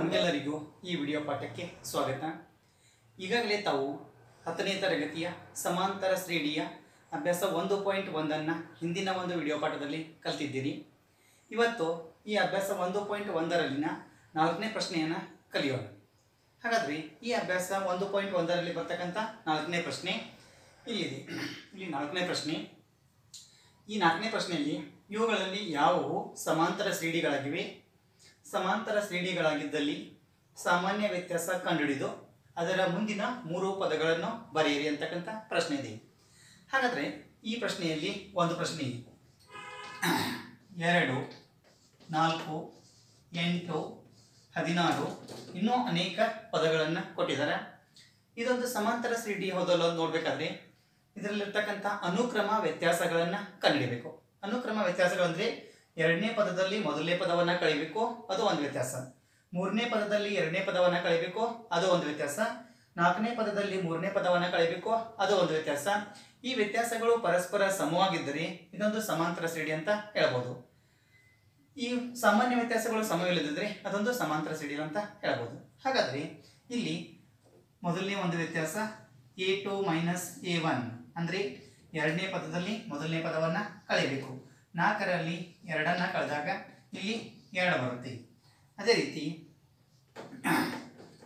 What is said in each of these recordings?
ತಮಗೆಲ್ಲರಿಗೂ ಈ ವಿಡಿಯೋ ಪಾಠಕ್ಕೆ ಸ್ವಾಗತ. ಈಗಾಗಲೇ ತಾವು 10ನೇ ತರಗತಿಯ ಸಮಾಂತರ ಶ್ರೇಣಿಯ ಅಭ್ಯಾಸ 1.1 ಹಿಂದಿನ ಒಂದು ವಿಡಿಯೋ ಪಾಠದಲ್ಲಿ ಕಲಿತಿದ್ದೀರಿ. ಇವತ್ತು ಈ ಅಭ್ಯಾಸ 1.1ರಲ್ಲಿನ 4ನೇ ಪ್ರಶ್ನೆಯನ್ನು ಕಲಿಯೋಣ. ಹಾಗಾದರೆ ಈ ಅಭ್ಯಾಸ 1.1ರಲ್ಲಿ ಬರ್ತಕ್ಕಂಥ 4ನೇ ಪ್ರಶ್ನೆ ಇಲ್ಲಿದೆ. ಇಲ್ಲಿ 4ನೇ ಪ್ರಶ್ನೆ. ಈ 4ನೇ ಪ್ರಶ್ನೆಯಲ್ಲಿ ಇವುಗಳಲ್ಲಿ ಯಾವುವು ಸಮಾಂತರ ಶ್ರೇಣಿಗಳಾಗಿವೆ? ಸಮಾಂತರ ಶ್ರೇಣಿಗಳಾಗಿದ್ದಲ್ಲಿ ಸಾಮಾನ್ಯ ವ್ಯತ್ಯಾಸ ಕಂಡುಹಿಡಿದು ಅದರ ಮುಂದಿನ 3 ಪದಗಳನ್ನು ಬರೆಯಿರಿ ಅಂತಕ್ಕಂಥ ಪ್ರಶ್ನೆ ಇದೆ. ಹಾಗಾದರೆ ಈ ಪ್ರಶ್ನೆಯಲ್ಲಿ ಒಂದು ಪ್ರಶ್ನೆ ಇದೆ. 2, 4, 8, 16 ಇನ್ನೂ ಅನೇಕ ಪದಗಳನ್ನು ಕೊಟ್ಟಿದ್ದಾರೆ. ಇದೊಂದು ಸಮಾಂತರ ಶ್ರೇಣಿ ಹೌದಲ್ಲ ನೋಡಬೇಕಾದ್ರೆ ಇದರಲ್ಲಿರ್ತಕ್ಕಂಥ ಅನುಕ್ರಮ ವ್ಯತ್ಯಾಸಗಳನ್ನು ಕಂಡುಹಿಡಬೇಕು. ಅನುಕ್ರಮ ವ್ಯತ್ಯಾಸಗಳಂದರೆ ಎರಡನೇ ಪದದಲ್ಲಿ ಮೊದಲನೇ ಪದವನ್ನು ಕಳೆಯಬೇಕು, ಅದು ಒಂದು ವ್ಯತ್ಯಾಸ. ಮೂರನೇ ಪದದಲ್ಲಿ ಎರಡನೇ ಪದವನ್ನು ಕಳೆಯಬೇಕು, ಅದು ಒಂದು ವ್ಯತ್ಯಾಸ. ನಾಲ್ಕನೇ ಪದದಲ್ಲಿ ಮೂರನೇ ಪದವನ್ನು ಕಳೆಯಬೇಕು, ಅದು ಒಂದು ವ್ಯತ್ಯಾಸ. ಈ ವ್ಯತ್ಯಾಸಗಳು ಪರಸ್ಪರ ಸಮವಾಗಿದ್ದರೆ ಇದೊಂದು ಸಮಾಂತರ ಶ್ರೇಣಿ ಅಂತ ಹೇಳ್ಬೋದು. ಈ ಸಾಮಾನ್ಯ ವ್ಯತ್ಯಾಸಗಳು ಸಮವಿಲ್ಲದಿದ್ದರೆ ಅದೊಂದು ಸಮಾಂತರ ಶ್ರೇಣಿ ಅಂತ ಹೇಳ್ಬೋದು. ಹಾಗಾದರೆ ಇಲ್ಲಿ ಮೊದಲನೇ ಒಂದು ವ್ಯತ್ಯಾಸ A2 - A1 ಅಂದರೆ ಎರಡನೇ ಪದದಲ್ಲಿ ಮೊದಲನೇ ಪದವನ್ನು ಕಳೆಯಬೇಕು. 4ರಲ್ಲಿ 2ನ್ನು ಕಳೆದಾಗ ಇಲ್ಲಿ 2 ಬರುತ್ತೆ. ಅದೇ ರೀತಿ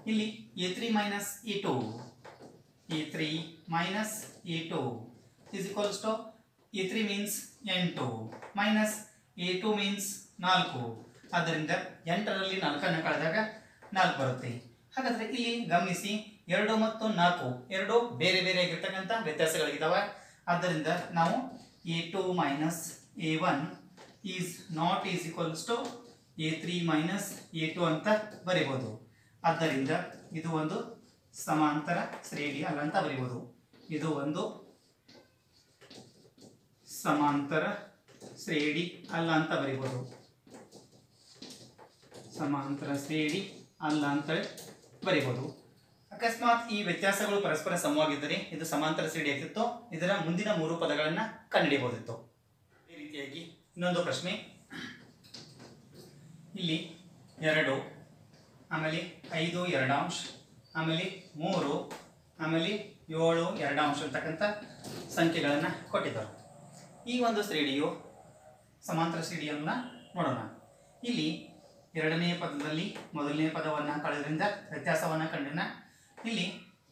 ಇಲ್ಲಿ A3 - A2 A3 - A2 is equals to A3 means 8 minus A2 means 4. ಆದ್ದರಿಂದ 8ರಲ್ಲಿ 4ನ್ನು ಕಳೆದಾಗ 4 ಬರುತ್ತೆ. ಹಾಗಾದರೆ ಇಲ್ಲಿ ಗಮನಿಸಿ 2 ಮತ್ತು 4 ಎರಡು ಬೇರೆ ಬೇರೆ ಆಗಿರ್ತಕ್ಕಂಥ ವ್ಯತ್ಯಾಸಗಳಿದ್ದಾವೆ. ಆದ್ದರಿಂದ ನಾವು A2 - A1 is not is equals to A3 - A2 ಅಂತ ಬರೀಬಹುದು. ಆದ್ದರಿಂದ ಇದು ಒಂದು ಸಮಾಂತರ ಶ್ರೇಣಿ ಅಲ್ಲ ಅಂತ ಬರೀಬಹುದು. ಇದು ಒಂದು ಸಮಾಂತರ ಶ್ರೇಣಿ ಅಲ್ಲ ಅಂತ ಬರೀಬಹುದು. ಸಮಾಂತರ ಶ್ರೇಣಿ ಅಲ್ಲ ಅಂತ ಬರೀಬಹುದು. ಅಕಸ್ಮಾತ್ ಈ ವ್ಯತ್ಯಾಸಗಳು ಪರಸ್ಪರ ಸಮವಾಗಿದ್ದರೆ ಇದು ಸಮಾಂತರ ಶ್ರೇಣಿ ಆಗ್ತಿತ್ತು. ಇದರ ಮುಂದಿನ 3 ಪದಗಳನ್ನು ಕಂಡುಹಿಡಿಯಬಹುದಿತ್ತು. ಈ ರೀತಿಯಾಗಿ ಇನ್ನೊಂದು ಪ್ರಶ್ನೆ. ಇಲ್ಲಿ 2, ಆಮೇಲೆ 5 2 ಆಮೇಲೆ 3, ಆಮೇಲೆ 7 2 ಅಂತಕ್ಕಂಥ ಸಂಖ್ಯೆಗಳನ್ನು ಕೊಟ್ಟಿದ್ದಾರೆ. ಈ ಒಂದು ಶ್ರೇಣಿಯು ಸಮಾಂತರ ಶ್ರೇಣಿಯನ್ನು ನೋಡೋಣ. ಇಲ್ಲಿ ಎರಡನೇ ಪದದಲ್ಲಿ ಮೊದಲನೇ ಪದವನ್ನು ಕಳೆದ್ರಿಂದ ವ್ಯತ್ಯಾಸವನ್ನು ಕಂಡಿನ. ಇಲ್ಲಿ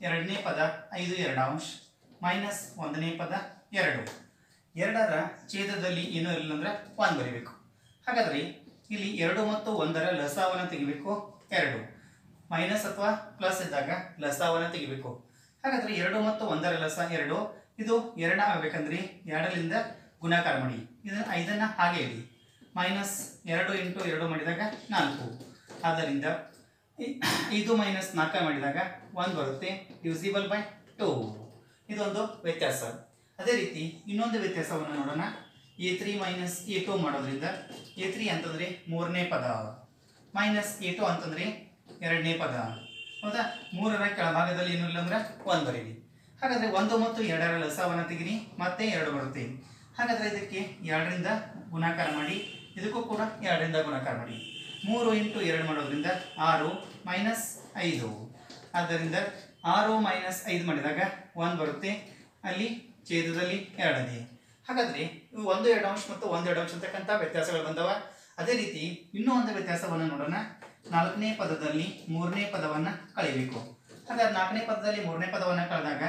ಎರಡನೇ ಪದ 5 2 ಮೈನಸ್ ಒಂದನೇ ಪದ 2. 2ರ ಛೇದದಲ್ಲಿ ಏನೂ ಇರಲಿಲ್ಲ ಅಂದರೆ 1 ಬರೀಬೇಕು. ಹಾಗಾದರೆ ಇಲ್ಲಿ 2 ಮತ್ತು 1ರ ಲಸಾವನ್ನು ತೆಗಿಬೇಕು 2. ಮೈನಸ್ ಅಥವಾ ಪ್ಲಸ್ ಇದ್ದಾಗ ಲಸಾವನ್ನು ತೆಗಿಬೇಕು. ಹಾಗಾದರೆ 2 ಮತ್ತು 1ರ ಲಸ 2. ಇದು 2 ಆಗಬೇಕಂದ್ರೆ 2ರಿಂದ ಗುಣಾಕಾರ ಮಾಡಿ. ಇದನ್ನು 5ನ್ನು ಹಾಗೆ ಇಡಿ. ಮೈನಸ್ 2 × 2 ಮಾಡಿದಾಗ 4. ಆದ್ದರಿಂದ 5 - 4 ಮಾಡಿದಾಗ 1 ಬರುತ್ತೆ. Divisible by 2. ಇದೊಂದು ವ್ಯತ್ಯಾಸ. ಅದೇ ರೀತಿ ಇನ್ನೊಂದು ವ್ಯತ್ಯಾಸವನ್ನು ನೋಡೋಣ. A3 - A2 ಮಾಡೋದ್ರಿಂದ A3 ಅಂತಂದರೆ ಮೂರನೇ ಪದ ಮೈನಸ್ A2 ಅಂತಂದರೆ ಎರಡನೇ ಪದ. ಹೌದಾ? 3ರ ಕೆಳಭಾಗದಲ್ಲಿ ಏನೂ ಇಲ್ಲ ಅಂದ್ರೆ 1 ಬರೀರಿ. ಹಾಗಾದರೆ 1 ಮತ್ತು 2ರ ಲಸವನ್ನು ತೆಗಿರಿ, ಮತ್ತೆ 2 ಬರುತ್ತೆ. ಹಾಗಾದರೆ ಇದಕ್ಕೆ 2ರಿಂದ ಗುಣಾಕಾರ ಮಾಡಿ, ಇದಕ್ಕೂ ಕೂಡ 2ರಿಂದ ಗುಣಾಕಾರ ಮಾಡಿ. 3 × 2 ಮಾಡೋದ್ರಿಂದ 6 ಮೈನಸ್ 5. ಆದ್ದರಿಂದ 6 - 5 ಮಾಡಿದಾಗ 1 ಬರುತ್ತೆ. ಅಲ್ಲಿ ಛೇದದಲ್ಲಿ 2 ಇದೆ. ಹಾಗಾದರೆ ಇವು 1 2 ಮತ್ತು 1 2 ಅಂತಕ್ಕಂಥ ವ್ಯತ್ಯಾಸಗಳು ಬಂದವ. ಅದೇ ರೀತಿ ಇನ್ನೂ ಒಂದು ವ್ಯತ್ಯಾಸವನ್ನು ನೋಡೋಣ. 4ನೇ ಪದದಲ್ಲಿ 3ನೇ ಪದವನ್ನು ಕಳೆಯಬೇಕು. ಹಾಗಾದ್ರೆ 4ನೇ ಪದದಲ್ಲಿ 3ನೇ ಪದವನ್ನು ಕಳೆದಾಗ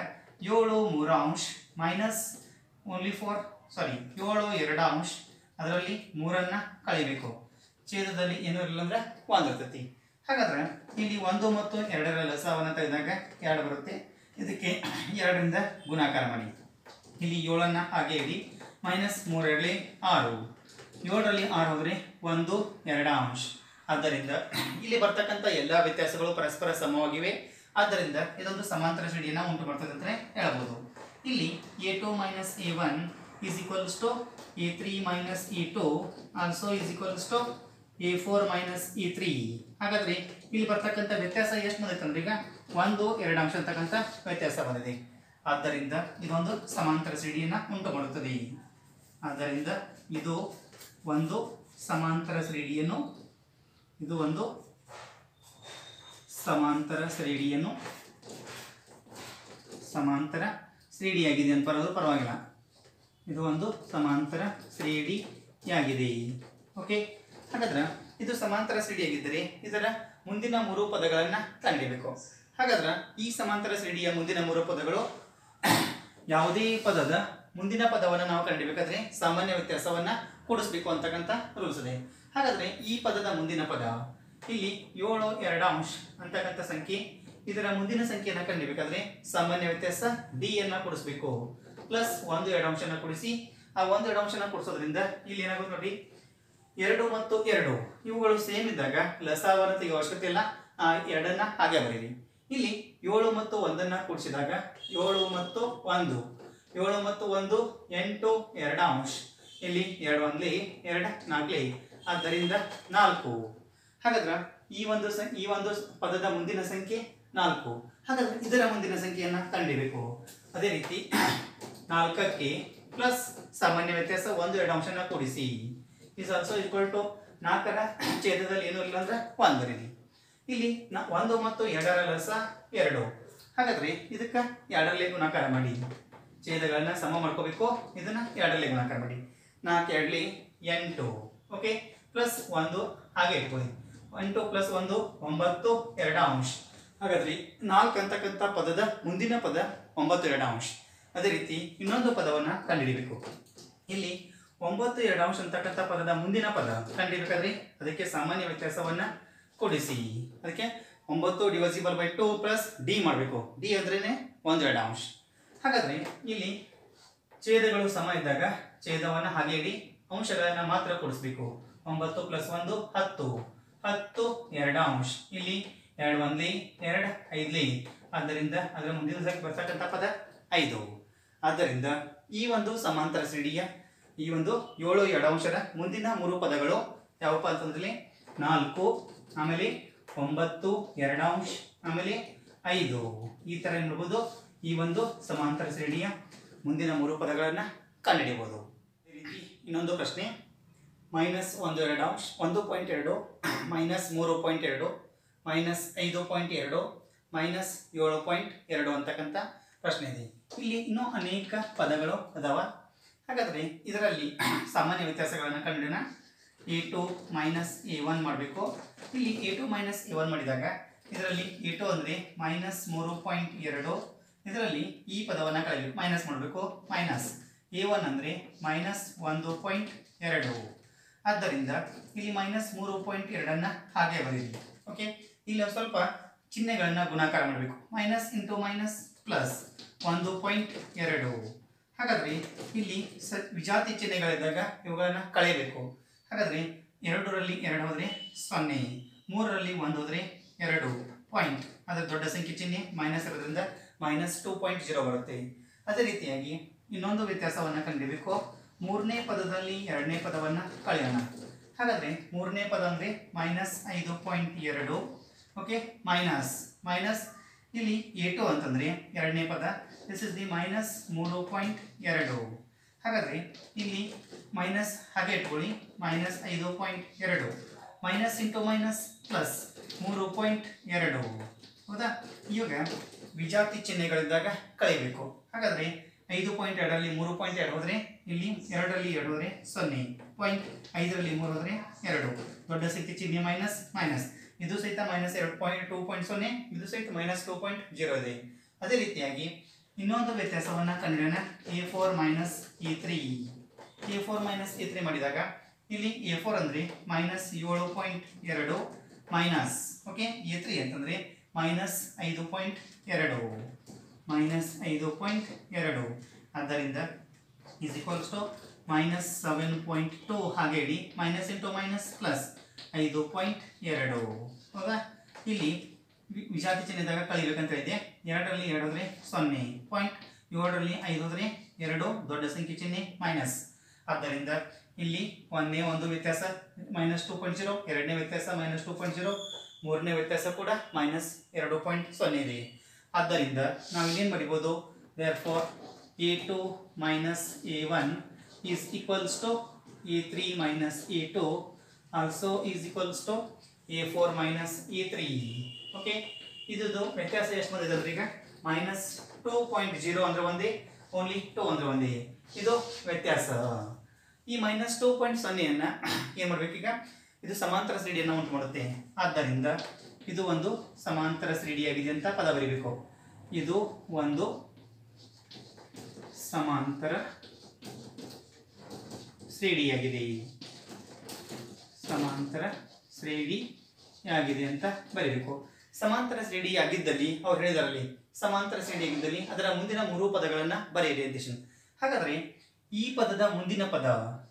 7 3 ಮೈನಸ್ ಓನ್ಲಿ 7 2 ಅದರಲ್ಲಿ 3ನ್ನು ಕಳೆಯಬೇಕು. ಛೇದದಲ್ಲಿ ಏನೂ ಇರಲಿಲ್ಲ ಅಂದರೆ 1 ಇರ್ತೈತಿ. ಹಾಗಾದ್ರೆ ಇಲ್ಲಿ 1 ಮತ್ತು 2ರ ಲಸವನ್ನು ತೆಗೆದಾಗ 2 ಬರುತ್ತೆ. ಇದಕ್ಕೆ 2ರಿಂದ ಗುಣಾಕಾರ ಮಾಡಿ. ಇಲ್ಲಿ 7ನ್ನು ಹಾಗೆ ಇಡಿ. ಮೈನಸ್ 3 2 6. 7ರಲ್ಲಿ 6 ಹೋದರೆ 1 2. ಆದ್ದರಿಂದ ಇಲ್ಲಿ ಬರ್ತಕ್ಕಂಥ ಎಲ್ಲ ವ್ಯತ್ಯಾಸಗಳು ಪರಸ್ಪರ ಸಮವಾಗಿವೆ. ಆದ್ದರಿಂದ ಇದೊಂದು ಸಮಾಂತರ ಶ್ರೇಣಿಯನ್ನು ಉಂಟು ಮಾಡ್ತದೆ ಅಂತಲೇ ಹೇಳ್ಬೋದು. ಇಲ್ಲಿ A2 - A1 is equals to A3 - A2 also is equals to A4 - A3. ಹಾಗಾದರೆ ಇಲ್ಲಿ ಬರ್ತಕ್ಕಂಥ ವ್ಯತ್ಯಾಸ ಎಷ್ಟು ಬಂದೈತೆ ಅಂದ್ರೆ ಈಗ 1 2 ಅಂತಕ್ಕಂಥ ವ್ಯತ್ಯಾಸ ಬಂದಿದೆ. ಆದ್ದರಿಂದ ಇದೊಂದು ಸಮಾಂತರ ಶ್ರೇಣಿಯನ್ನು ಉಂಟು ಮಾಡುತ್ತದೆ. ಆದ್ದರಿಂದ ಇದು ಒಂದು ಸಮಾಂತರ ಶ್ರೇಣಿಯನ್ನು ಇದು ಒಂದು ಸಮಾಂತರ ಶ್ರೇಣಿಯಾಗಿದೆ ಅಂತ ಬರೋದು ಪರವಾಗಿಲ್ಲ. ಇದು ಒಂದು ಸಮಾಂತರ ಶ್ರೇಣಿಯಾಗಿದೆ. ಓಕೆ, ಹಾಗಾದ್ರೆ ಇದು ಸಮಾಂತರ ಶ್ರೇಣಿಯಾಗಿದ್ದರೆ ಇದರ ಮುಂದಿನ 3 ಪದಗಳನ್ನು ಕಂಡುಹಿಡಿಯಬೇಕು. ಹಾಗಾದ್ರೆ ಈ ಸಮಾಂತರ ಶ್ರೇಣಿಯ ಮುಂದಿನ 3 ಪದಗಳು ಯಾವುದೇ ಪದದ ಮುಂದಿನ ಪದವನ್ನು ನಾವು ಕಂಡುಹಿಡಿಯಬೇಕಾದ್ರೆ ಸಾಮಾನ್ಯ ವ್ಯತ್ಯಾಸವನ್ನ ಕೂಡಿಸಬೇಕು ಅಂತಕ್ಕಂಥ ರೂಲ್ಸ್ ಇದೆ. ಹಾಗಾದ್ರೆ ಈ ಪದದ ಮುಂದಿನ ಪದ ಇಲ್ಲಿ 7 2 ಅಂತಕ್ಕಂಥ ಸಂಖ್ಯೆ, ಇದರ ಮುಂದಿನ ಸಂಖ್ಯೆಯನ್ನು ಕಂಡುಹಿಡಿಯಬೇಕಾದ್ರೆ ಸಾಮಾನ್ಯ ವ್ಯತ್ಯಾಸ ಡಿ ಅನ್ನ ಕೂಡಿಸಬೇಕು. ಪ್ಲಸ್ 1 2 ಕೂಡಿಸಿ ಆ 1 2 ಕೂಡಿಸೋದ್ರಿಂದ ಇಲ್ಲಿ ಏನಾಗುತ್ತೆ ನೋಡಿ, 2 ಮತ್ತು 2 ಇವುಗಳು ಸೇಮ್ ಇದ್ದಾಗ ಲಸಾವನ್ನು ತೆಗೆಯುವ ಅವಶ್ಯಕತೆ ಇಲ್ಲ. ಆ 2 ಹಾಗೆ ಬರೀರಿ. ಇಲ್ಲಿ 7 ಮತ್ತು 1 ಕೂಡಿಸಿದಾಗ 7 ಮತ್ತು 1 8 2 ಇಲ್ಲಿ 2 1 2 4 ಆದ್ದರಿಂದ 4. ಹಾಗಾದ್ರೆ ಈ ಒಂದು ಪದದ ಮುಂದಿನ ಸಂಖ್ಯೆ 4. ಹಾಗಾದ್ರೆ ಇದರ ಮುಂದಿನ ಸಂಖ್ಯೆಯನ್ನ ಕಂಡುಹಿಡಿಯಬೇಕು. ಅದೇ ರೀತಿ 4ಕ್ಕೆ ಪ್ಲಸ್ ಸಾಮಾನ್ಯ ವ್ಯತ್ಯಾಸ 1 2 ಕೂಡಿಸಿ ಇಸ್ ಆಲ್ಸೋ ಈಕ್ವಲ್ ಟು 4ರ ಛೇದದಲ್ಲಿ ಏನೂ ಇಲ್ಲ ಅಂದ್ರೆ 1 ಬರೀರಿ. ಇಲ್ಲಿ 1 ಮತ್ತು 2ರ ಲಸ 2. ಹಾಗಾದ್ರೆ ಇದಕ್ಕೆ 2ರಲ್ಲಿ ಗುಣಾಕಾರ ಮಾಡಿ, ಛೇದಗಳನ್ನ ಸಮ ಮಾಡ್ಕೋಬೇಕು. ಇದನ್ನ 2ರಲ್ಲಿ ಗುಣಾಕಾರ ಮಾಡಿ. 4 2 8. ಓಕೆ, ಪ್ಲಸ್ 1 ಹಾಗೆ ಇಟ್ಕೊಳ್ಳಿ. 8 ಪ್ಲಸ್ 1 9 2 ಹಾಗಾದ್ರೆ 4 ಅಂತಕ್ಕಂಥ ಪದದ ಮುಂದಿನ ಪದ 9 2. ಅದೇ ರೀತಿ ಇನ್ನೊಂದು ಪದವನ್ನ ಕಂಡುಹಿಡಿಯಬೇಕು. ಇಲ್ಲಿ 9 2 ಅಂತಕ್ಕಂಥ ಪದದ ಮುಂದಿನ ಪದ ಕಂಡುಹಿಡಿಯಬೇಕಾದ್ರೆ ಅದಕ್ಕೆ ಸಾಮಾನ್ಯ ವ್ಯತ್ಯಾಸವನ್ನ ಕೂಡಿಸಿ. ಅದಕ್ಕೆ 9 ಡಿವೈಸಿಬಲ್ ಬೈ 2 ಪ್ಲಸ್ ಡಿ ಮಾಡಬೇಕು. ಡಿ ಅಂದ್ರೇನೆ 1 2. ಹಾಗಾದ್ರೆ ಇಲ್ಲಿ ಛೇದಗಳು ಸಮ ಇದ್ದಾಗ ಛೇದವನ್ನು ಹಾಗೆ ಇಡಿ, ಅಂಶಗಳನ್ನ ಮಾತ್ರ ಕೂಡಿಸಬೇಕು. 9 ಪ್ಲಸ್ 1 10 10 2. ಇಲ್ಲಿ 2 1 2 5. ಆದ್ದರಿಂದ ಅದರ ಮುಂದಿನ ಸಂಖ್ಯೆ ಬರ್ತಕ್ಕಂಥ ಪದ 5. ಆದ್ದರಿಂದ ಈ ಒಂದು ಸಮಾಂತರ ಶ್ರೇಣಿಯ ಈ ಒಂದು 7 2 ಮುಂದಿನ 3 ಪದಗಳು ಯಾವಪ್ಪ ಅಂತಂದ್ರೆ 4, ಆಮೇಲೆ 9 2 ಆಮೇಲೆ 5. ಈ ತರ ನೋಡಬಹುದು. ಈ ಒಂದು ಸಮಾಂತರ ಶ್ರೇಣಿಯ ಮುಂದಿನ 3 ಪದಗಳನ್ನು ಕಂಡುಹಿಡಿಯಬಹುದು. ಅದೇ ರೀತಿ ಇನ್ನೊಂದು ಪ್ರಶ್ನೆ, -1 2 1.2 -3.2 -5.2 -7.2 ಅಂತಕ್ಕಂಥ ಪ್ರಶ್ನೆ ಇದೆ. ಇಲ್ಲಿ ಇನ್ನೂ ಅನೇಕ ಪದಗಳು ಅದಾವ. ಹಾಗಾದ್ರೆ ಇದರಲ್ಲಿ ಸಾಮಾನ್ಯ ವ್ಯತ್ಯಾಸಗಳನ್ನು ಕಂಡುಹಿಡಿಯೋಣ. a2 a1 ಮಾಡಬೇಕು. ಇಲ್ಲಿ a2 a1 ಮಾಡಿದಾಗ ಇದರಲ್ಲಿ a2 ಅಂದ್ರೆ -3.2, ಇದರಲ್ಲಿ ಈ ಪದವನ್ನು ಕಳೆಯಬೇಕು, ಮೈನಸ್ ಮಾಡಬೇಕು. ಮೈನಸ್ a1 ಅಂದ್ರೆ -1.2. ಆದ್ದರಿಂದ ಇಲ್ಲಿ -3.2 ಹಾಗೆ ಬರೀರಿ. ಓಕೆ, ಇಲ್ಲಿ ಸ್ವಲ್ಪ ಚಿಹ್ನೆಗಳನ್ನ ಗುಣಾಕಾರ ಮಾಡಬೇಕು. Minus into minus plus 1.2. ಹಾಗಾದ್ರೆ ಇಲ್ಲಿ ವಿಜಾತಿ ಚಿಹ್ನೆಗಳಿದ್ದಾಗ ಇವುಗಳನ್ನ ಕಳೆಯಬೇಕು. ಹಾಗಾದ್ರೆ 2ರಲ್ಲಿ 2 ಹೋದ್ರೆ 0, 3ರಲ್ಲಿ 1 ಹೋದ್ರೆ 2 ಪಾಯಿಂಟ್, ಅದರ ದೊಡ್ಡ ಸಂಖ್ಯೆ ಚಿಹ್ನೆ ಮೈನಸ್ ಇರೋದ್ರಿಂದ -2.0 ಬರುತ್ತೆ. ಅದೇ ರೀತಿಯಾಗಿ ಇನ್ನೊಂದು ವ್ಯತ್ಯಾಸವನ್ನು ಕಂಡುಹಿಡಿಯಬೇಕು. 3ನೇ ಪದದಲ್ಲಿ 2ನೇ ಪದವನ್ನು ಕಳೆಯೋಣ. ಹಾಗಾದ್ರೆ 3ನೇ ಪದ ಅಂದ್ರೆ -5.2. ಓಕೆ, ಮೈನಸ್ ಇಲ್ಲಿ a2 ಅಂತಂದ್ರೆ 2ನೇ ಪದ, ದಿಸ್ ಇಸ್ ದಿ -3.2. ಹಾಗಾದ್ರೆ ಇಲ್ಲಿ ಮೈನಸ್ ಹಾಗೆ ಇಟ್ಕೊಳ್ಳಿ, -5.2. Minus into minus plus 3.2. ಹೌದಾ? ಇವಾಗ ವಿಜಾತಿ ಚಿಹ್ನೆಗಳಿದ್ದಾಗ ಕಳೆಯಬೇಕು. ಹಾಗಾದ್ರೆ 5.2ರಲ್ಲಿ 3.2 ಹೋದ್ರೆ ಇಲ್ಲಿ 2ರಲ್ಲಿ 2 ಹೋದ್ರೆ 0, 5ರಲ್ಲಿ 3 ಹೋದ್ರೆ 2, ದೊಡ್ಡ ಸಂಖ್ಯೆ ಚಿಹ್ನೆ ಮೈನಸ್, ಇದು ಸಹಿತ -2.0, ಇದು ಸಹಿತ -2.0 ಇದೆ. ಅದೇ ರೀತಿಯಾಗಿ ಇನ್ನೊಂದು ವ್ಯತ್ಯಾಸವನ್ನ ಕಂಡುಹಿಡಿಯೋಣ. a4 e3. a4 e3 ಮಾಡಿದಾಗ ಇಲ್ಲಿ a4 ಅಂದ್ರೆ -7.2 ಮೈನಸ್, ಓಕೆ, a3 ಅಂತಂದ್ರೆ -5.2. ಆದ್ದರಿಂದ ಇಸ್ ಈಕ್ವಲ್ಸ್ ಟು -7.2 ಹಾಗೆ ಇಡಿ, ಮೈನಸ್ ಇಂಟು ಮೈನಸ್ ಪ್ಲಸ್ 5.2. ಹೌದಾ? ಇಲ್ಲಿ ವಿಜಾತಿ ಚಿಹ್ನೆದಾಗ ಕಳಿಬೇಕಂತ ಹೇಳಿದೆ. 2ರಲ್ಲಿ 2 ಹೋದ್ರೆ 0, 7ರಲ್ಲಿ 5 ಹೋದ್ರೆ 2, ದೊಡ್ಡ ಸಂಖ್ಯೆ ಚಿಹ್ನೆ ಮೈನಸ್. ಆದ್ದರಿಂದ ಇಲ್ಲಿ ಒಂದನೇ ಒಂದು ವ್ಯತ್ಯಾಸ -2.0, ಎರಡನೇ ವ್ಯತ್ಯಾಸ -2.0, ಮೂರನೇ ವ್ಯತ್ಯಾಸ ಕೂಡ -2.0 ಇದೆ. ಆದ್ದರಿಂದ ನಾವು ಇಲ್ಲೇನು ಬರೀಬಹುದು, therefore a2 a1 is equals to a3 a2 also is equals to a4 a3. Okay, ಇದು ವ್ಯತ್ಯಾಸ ಎಷ್ಟು ಬಂದಿದೆ ಅಂದ್ರೆ ಈಗ -2.0 ಅಂದ್ರೆ ಒಂದೇ, ಓನ್ಲಿ 2 ಅಂದ್ರೆ ಒಂದೇ, ಇದು ವ್ಯತ್ಯಾಸ. ಈ -2.0 ಅನ್ನ ಏನ್ ಮಾಡ್ಬೇಕೀಗ, ಇದು ಸಮಾಂತರ ಶ್ರೇಣಿಯನ್ನು ಉಂಟು ಮಾಡುತ್ತೆ. ಆದ್ದರಿಂದ ಇದು ಒಂದು ಸಮಾಂತರ ಶ್ರೇಣಿಯಾಗಿದೆ ಅಂತ ಪದ ಬರೀಬೇಕು. ಇದು ಒಂದು ಸಮಾಂತರ ಶ್ರೇಣಿಯಾಗಿದೆ, ಸಮಾಂತರ ಶ್ರೇಣಿಯಾಗಿದೆ ಅಂತ ಬರೀಬೇಕು. ಸಮಾಂತರ ಶ್ರೇಣಿಯಾಗಿದ್ದಲ್ಲಿ ಅವ್ರು ಹೇಳಿದಾರಲ್ಲಿ ಸಮಾಂತರ ಶ್ರೇಣಿಯಾಗಿದ್ದಲ್ಲಿ ಅದರ ಮುಂದಿನ 3 ಪದಗಳನ್ನು ಬರೆಯಿರಿ ಅಂತ. ಹಾಗಾದ್ರೆ ಈ ಪದದ ಮುಂದಿನ ಪದ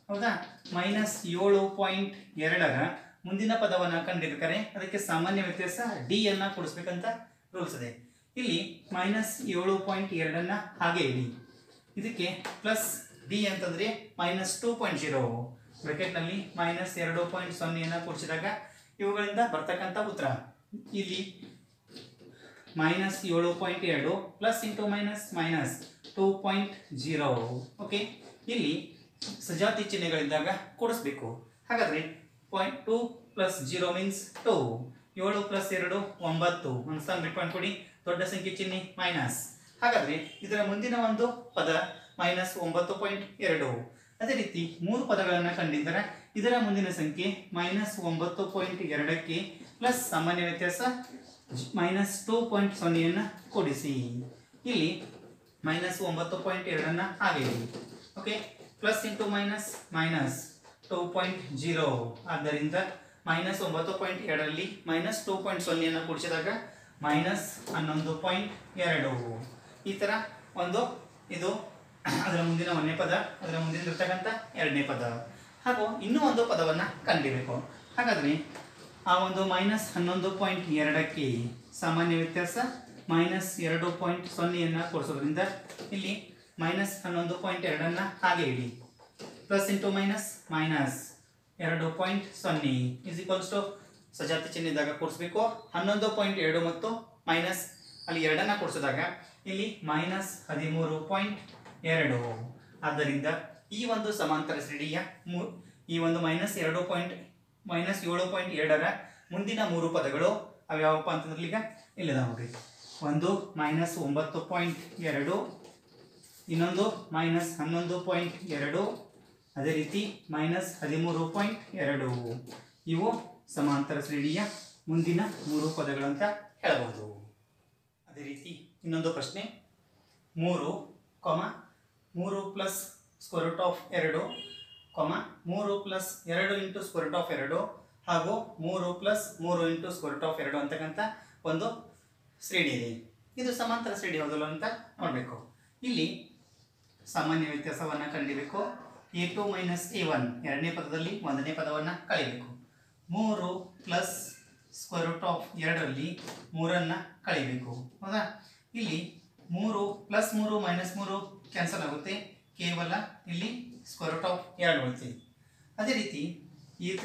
ಹೌದಾ, -7.2ರ ಮುಂದಿನ ಪದವನ್ನು ಕಂಡಿರ್ಬೇಕಾರೆ ಅದಕ್ಕೆ ಸಾಮಾನ್ಯ ವ್ಯತ್ಯಾಸ ಡಿ ಅನ್ನ ಕೊಡಿಸ್ಬೇಕಂತ ರೂಲ್ಸ್ ಇದೆ. ಇಲ್ಲಿ -7.2 ಹಾಗೆ ಇಡಿ, ಇದಕ್ಕೆ ಪ್ಲಸ್ ಡಿ ಅಂತಂದ್ರೆ -2.0 ಬ್ರಾಕೆಟ್ನಲ್ಲಿ -2.0 ಕೂಡಿಸಿದಾಗ ಇವುಗಳಿಂದ ಬರ್ತಕ್ಕಂಥ ಉತ್ತರ ಇಲ್ಲಿ -7.2 ಪ್ಲಸ್ ಇಂಟು -2.0. ಓಕೆ, ಇಲ್ಲಿ ಸಜಾತಿ ಚಿಹ್ನೆಗಳಿದ್ದಾಗ ಕೂಡಿಸ್ಬೇಕು. ಹಾಗಾದ್ರೆ 2 + 0 ಮೀನ್ಸ್ 2, 7 + 2 9, ಒಂದು ಸಣ್ಣ ಬಿಟ್ ಪಾಯಿಂಟ್ ಕೊಡಿ, ದೊಡ್ಡ ಸಂಖ್ಯೆ ಚಿಹ್ನೆ ಮೈನಸ್. ಹಾಗಾದ್ರೆ ಇದರ ಮುಂದಿನ ಒಂದು ಪದ -9.2. ಅದೇ ರೀತಿ 3 ಪದಗಳನ್ನು ಕಂಡಿದ್ದರೆ ಇದರ ಮುಂದಿನ ಸಂಖ್ಯೆ -9.2ಕ್ಕೆ ಪ್ಲಸ್ ಸಾಮಾನ್ಯ ವ್ಯತ್ಯಾಸ -2.0 ಕೂಡಿಸಿ. ಇಲ್ಲಿ -9.2 ಹಾಗೆ ಇಡಿ. Okay, plus into -2.0. ಆದ್ದರಿಂದ -9.2ರಲ್ಲಿ -2.0 ಕೂಡಿಸಿದಾಗ -11.2. ಈ ತರ ಒಂದು ಇದು ಅದರ ಮುಂದಿನ 1ನೇ ಪದ, ಅದರ ಮುಂದಿನ ಇರ್ತಕ್ಕಂಥ 2ನೇ ಪದ, ಹಾಗೂ ಇನ್ನೂ ಒಂದು ಪದವನ್ನು ಕಂಡಿಬೇಕು. ಹಾಗಾದ್ರೆ ಆ ಒಂದು -11.2ಕ್ಕೆ ಸಾಮಾನ್ಯ ವ್ಯತ್ಯಾಸ -2.0 ಕೂಡಿಸೋದ್ರಿಂದ ಇಲ್ಲಿ -11.2 ಹಾಗೆ ಇಡಿ. Plus into -2.0 is equals to ಸಜಾತಿ ಚಿಹ್ನೆ ಇದ್ದಾಗ ಕೂಡಿಸ್ಬೇಕು. 11.2 ಮತ್ತು ಮೈನಸ್ ಅಲ್ಲಿ 2 ಕೂಡಿಸಿದಾಗ ಇಲ್ಲಿ -13.2. ಆದ್ದರಿಂದ ಈ ಒಂದು ಸಮಾಂತರ ಶ್ರೇಣಿಯ ಈ ಒಂದು -7.2ರ ಮುಂದಿನ 3 ಪದಗಳು ಅವ್ಯಾವಪ್ಪ ಅಂತಂದ್ರೆ ಈಗ ಇಲ್ಲಿದೆ ನೋಡ್ರಿ. ಒಂದು -9.2, ಇನ್ನೊಂದು -11.2, ಅದೇ ರೀತಿ -13.2. ಇವು ಸಮಾಂತರ ಶ್ರೇಣಿಯ ಮುಂದಿನ 3 ಪದಗಳಂತ ಹೇಳಬಹುದು. ಅದೇ ರೀತಿ ಇನ್ನೊಂದು ಪ್ರಶ್ನೆ, 3 ಪ್ಲಸ್ √ 2, 3 ಪ್ಲಸ್ 2 ಇಂಟು √ 2 ಹಾಗೂ 3 ಪ್ಲಸ್ 3 ಇಂಟು √ 2 ಅಂತಕ್ಕಂಥ ಒಂದು ಶ್ರೇಣಿ ಇದೆ. ಇದು ಸಮಾಂತರ ಶ್ರೇಣಿ ಹೌದಲ್ಲ ಅಂತ ನೋಡಬೇಕು. ಇಲ್ಲಿ ಸಾಮಾನ್ಯ ವ್ಯತ್ಯಾಸವನ್ನು ಕಂಡಿಬೇಕು. a2 - a1 ಎರಡನೇ ಪದದಲ್ಲಿ 1ನೇ ಪದವನ್ನು ಕಳಿಬೇಕು. 3 ಪ್ಲಸ್ √ 2ರಲ್ಲಿ 3 ಕಳಿಬೇಕು. ಹೌದಾ, ಇಲ್ಲಿ 3 ಪ್ಲಸ್ 3 ಮೈನಸ್ 3 ಕ್ಯಾನ್ಸಲ್ ಆಗುತ್ತೆ, ಕೇವಲ ಇಲ್ಲಿ √ 2 ಉಳಿತೆ. ಅದೇ ರೀತಿ a3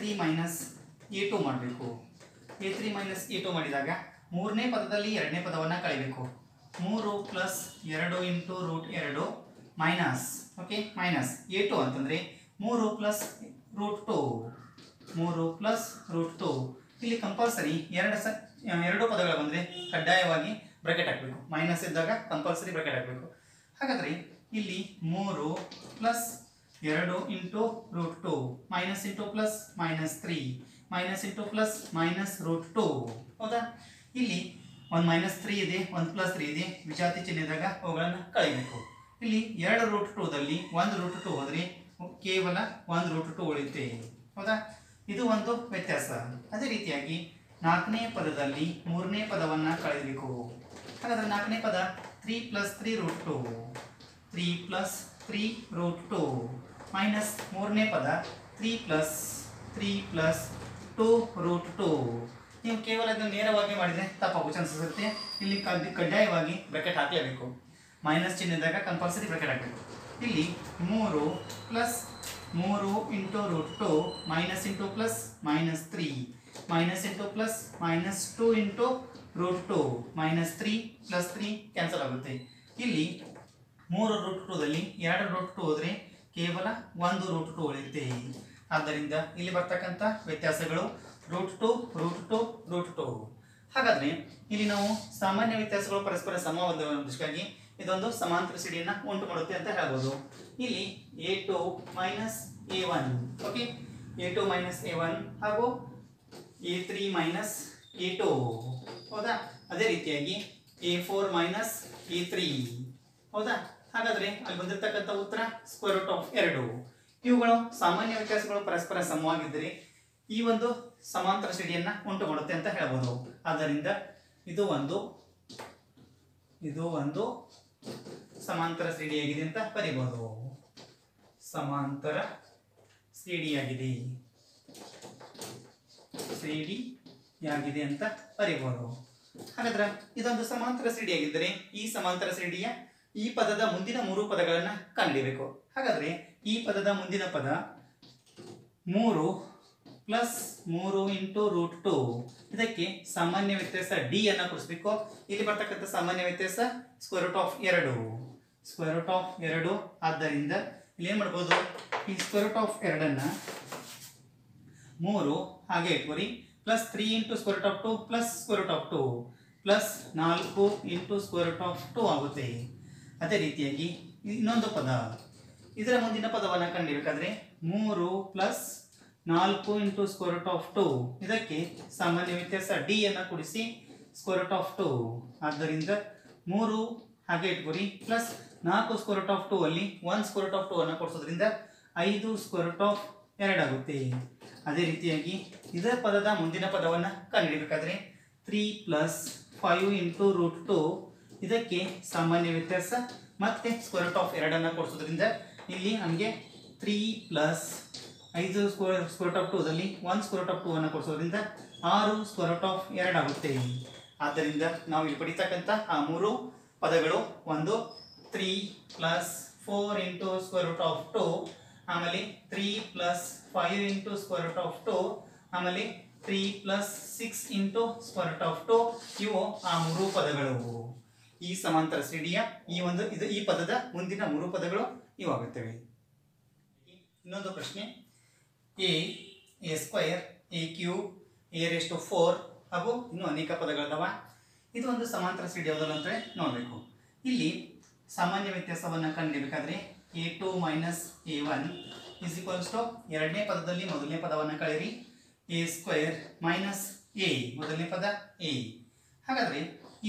- a2 ಮಾಡಬೇಕು. a3 - a2 ಮಾಡಿದಾಗ 3ನೇ ಪದದಲ್ಲಿ 2ನೇ ಪದವನ್ನು ಕಳಿಬೇಕು. 3 plus 2 into √2 minus, okay, minus a2 ಅಂತಂದರೆ 3 ಪ್ಲಸ್ √2, 3 ಪ್ಲಸ್ √2. ಇಲ್ಲಿ ಕಂಪಲ್ಸರಿ ಎರಡು ಪದಗಳು ಬಂದರೆ ಕಡ್ಡಾಯವಾಗಿ ಬ್ರಾಕೆಟ್ ಹಾಕಬೇಕು. ಮೈನಸ್ ಇದ್ದಾಗ ಕಂಪಲ್ಸರಿ ಬ್ರಾಕೆಟ್ ಹಾಕಬೇಕು. ಹಾಗಾದರೆ ಇಲ್ಲಿ 3 plus 2 into √2 minus into plus -3 minus into plus -√2. ಹೌದಾ, ಇಲ್ಲಿ ಒಂದು -3 ಇದೆ, ಒಂದು +3 ಇದೆ, ವಿಜಾತಿ ಚಿಹ್ನೆ ಇದ್ದಾಗ ಅವುಗಳನ್ನು ಕಳಿಬೇಕು. ಇಲ್ಲಿ 2 √2ದಲ್ಲಿ 1 √2 ಹೋದರೆ ಕೇವಲ 1 √2 ಉಳಿಯುತ್ತೆ. ಹೌದಾ, ಇದು ಒಂದು ವ್ಯತ್ಯಾಸ. ಅದೇ ರೀತಿಯಾಗಿ 4ನೇ ಪದದಲ್ಲಿ 3ನೇ ಪದವನ್ನು ಕಳೆಯಬೇಕು. ಹಾಗಾದರೆ 4ನೇ ಪದ 3 + 3 √2, 3 + 3 √2 ಮೈನಸ್ 3ನೇ ಪದ 3 + 2 √2. ನೀವು ಕೇವಲ ಇದನ್ನು ನೇರವಾಗಿ ಮಾಡಿದರೆ ತಪ್ಪಾಗೋ ಚಾನ್ಸಸ್ ಇರುತ್ತೆ. ಇಲ್ಲಿ ಕಡ್ಡಾಯವಾಗಿ ಬ್ರಾಕೆಟ್ ಹಾಕಲೇಬೇಕು. ಮೈನಸ್ ಚಿಹ್ನೆ ಇದ್ದಾಗ ಕಂಪಲ್ಸರಿ ಬ್ರಾಕೆಟ್ ಹಾಕಬೇಕು. ಇಲ್ಲಿ 3 plus 3 into √2 minus into plus -3 minus into plus -2 into √2 -3 + 3 cancel ಆಗುತ್ತೆ. ಇಲ್ಲಿ 3 √2ದಲ್ಲಿ 2 √2 ಹೋದರೆ ಕೇವಲ 1 √2 ಉಳಿಯುತ್ತೆ. ಆದ್ದರಿಂದ ಇಲ್ಲಿ ಬರ್ತಕ್ಕಂಥ ವ್ಯತ್ಯಾಸಗಳು √2 √2 √2. ಹಾಗಾದ್ರೆ ಇಲ್ಲಿ ನಾವು ಸಾಮಾನ್ಯ ವ್ಯತ್ಯಾಸಗಳು ಪರಸ್ಪರ ಸಮವಾದಕ್ಕಾಗಿ ಇದೊಂದು ಸಮಾಂತರ ಶ್ರೇಣಿಯನ್ನ ಉಂಟು ಮಾಡುತ್ತೆ ಅಂತ ಹೇಳ್ಬೋದು. ಇಲ್ಲಿ a2 minus a1 okay, a2 minus a1 ಹಾಗೂ a3 ಮೈನಸ್ a2 ಹೌದಾ. ಅದೇ ರೀತಿಯಾಗಿ a4 ಮೈನಸ್ a3 ಹೌದಾ. ಹಾಗಾದ್ರೆ ಅಲ್ಲಿ ಬಂದಿರತಕ್ಕಂಥ ಉತ್ತರ ಸ್ಕ್ವೇರ್ ರೂಟ್ ಆಫ್ 2. ಇವುಗಳು ಸಾಮಾನ್ಯ ವ್ಯತ್ಯಾಸಗಳು ಪರಸ್ಪರ ಸಮವಾಗಿದ್ದರೆ ಈ ಒಂದು ಸಮಾಂತರ ಶ್ರೇಣಿಯನ್ನ ಉಂಟು ಮಾಡುತ್ತೆ ಅಂತ ಹೇಳ್ಬೋದು. ಆದ್ದರಿಂದ ಇದು ಒಂದು ಸಮಾಂತರ ಶ್ರೇಣಿಯಾಗಿದೆ ಅಂತ ಬರೀಬಹುದು. ಸಮಾಂತರ ಶ್ರೇಣಿಯಾಗಿದೆ ಅಂತ ಬರೀಬಹುದು. ಹಾಗಾದ್ರೆ ಇದೊಂದು ಸಮಾಂತರ ಶ್ರೇಣಿಯಾಗಿದ್ದರೆ ಈ ಸಮಾಂತರ ಶ್ರೇಣಿಯ ಈ ಪದದ ಮುಂದಿನ 3 ಪದಗಳನ್ನ ಕಂಡುಹಿಡಿಯಬೇಕು. ಹಾಗಾದ್ರೆ ಈ ಪದದ ಮುಂದಿನ ಪದ 3 ಪ್ಲಸ್ 3 ಇಂಟು ರೂಟ್ 2. ಇದಕ್ಕೆ ಸಾಮಾನ್ಯ ವ್ಯತ್ಯಾಸ ಡಿ ಅನ್ನ ಕೊಡಿಸ್ಬೇಕು. ಇಲ್ಲಿ ಬರ್ತಕ್ಕಂಥ ಸಾಮಾನ್ಯ ವ್ಯತ್ಯಾಸ ಸ್ಕ್ವೇರ್ ರೂಟ್ ಆಫ್ 2. ಆದ್ದರಿಂದ ಇಲ್ಲಿ ಏನ್ ಮಾಡ್ಬೋದು, ಈ ಸ್ಕ್ವೇರ್ ರೂಟ್ ಆಫ್ 2 3 ಹಾಗೆ ಇಟ್ಕೋರಿ, plus 3 into square root of 2 plus square root of 2 plus 4 into square root of 2 ಆಗುತ್ತೆ. ಅದೇ ರೀತಿಯಾಗಿ ಇನ್ನೊಂದು ಪದ, ಇದರ ಮುಂದಿನ ಪದವನ್ನು ಕಂಡುಹಿಡಿಯಬೇಕಾದ್ರೆ 3 plus 4 into square root of 2. ಇದಕ್ಕೆ ಸಾಮಾನ್ಯ ವ್ಯತ್ಯಾಸ ಡಿ ಅನ್ನು ಕೂಡಿಸಿ ಸ್ಕ್ವೇರ್ ರೂಟ್ ಆಫ್ 2. ಆದ್ದರಿಂದ 3 ಹಾಗೆ ಇಟ್ಕೋರಿ, ಪ್ಲಸ್ 4 ಸ್ಕ್ವೇರ್ ರೂಟ್ ಆಫ್ 2 ಅಲ್ಲಿ 1 ಸ್ಕ್ವೇರ್ ರೂಟ್ ಆಫ್ 2 ಅನ್ನು ಕೊಡಿಸೋದ್ರಿಂದ 5 ಸ್ಕ್ವೇರ್ ರೂಟ್ ಆಫ್ 2 ಆಗುತ್ತೆ. ಅದೇ ರೀತಿಯಾಗಿ ಇದರ ಪದದ ಮುಂದಿನ ಪದವನ್ನು ಕಂಡುಹಿಡಿಯಬೇಕಾದ್ರೆ 3 ಪ್ಲಸ್ 5 ಇಂಟು ರೂಟ್ 2. ಇದಕ್ಕೆ ಸಾಮಾನ್ಯ ವ್ಯತ್ಯಾಸ ಮತ್ತೆ ಸ್ಕ್ವೇರ್ ರೂಟ್ ಆಫ್ 2 ಅನ್ನು ಕೊಡಿಸೋದ್ರಿಂದ ಇಲ್ಲಿ ನಮಗೆ 3 ಪ್ಲಸ್ 5 ಸ್ಕ್ವೇರ್ ರೂಟ್ ಆಫ್ 2ದಲ್ಲಿ 1 ಸ್ಕ್ವೇರ್ ರೂಟ್ ಆಫ್ 2 ಅನ್ನು ಕೊಡಿಸೋದ್ರಿಂದ 6 ಸ್ಕ್ವೇರ್ ರೂಟ್ ಆಫ್ 2 ಆಗುತ್ತೆ. ಆದ್ದರಿಂದ ನಾವು ಇಲ್ಲಿ ಪಡಿತಕ್ಕಂಥ ಆ 3 ಪದಗಳು ಒಂದು 3 plus 4 into square root of 2, ಆಮೇಲೆ 3 plus 5 into square root of 2, ಆಮೇಲೆ 3 plus 6 into square root of 2. ಇವು ಆ 3 ಪದಗಳು ಈ ಸಮಾಂತರ ಶ್ರೇಣಿಯ ಈ ಪದದ ಮುಂದಿನ 3 ಪದಗಳು ಇವಾಗುತ್ತವೆ. ಇನ್ನೊಂದು ಪ್ರಶ್ನೆ, a square a cube a⁴ ಹಾಗೂ ಇನ್ನೂ ಅನೇಕ ಪದಗಳಿದಾವ. ಇದು ಒಂದು ಸಮಾಂತರ ಶ್ರೇಣಿ ಯಾವುದಲ್ಲ ಅಂತ ನೋಡಬೇಕು. ಇಲ್ಲಿ ಸಾಮಾನ್ಯ ವ್ಯತ್ಯಾಸವನ್ನು ಕಂಡುಹಿಡಿಯಬೇಕಾದ್ರೆ a2 minus a1 is equals to ಎರಡನೇ ಪದದಲ್ಲಿ ಮೊದಲನೇ ಪದವನ್ನು ಕಳೆಯಿರಿ, a ಸ್ಕ್ವೇರ್ ಮೈನಸ್ a ಮೊದಲನೇ ಪದ a. ಹಾಗಾದ್ರೆ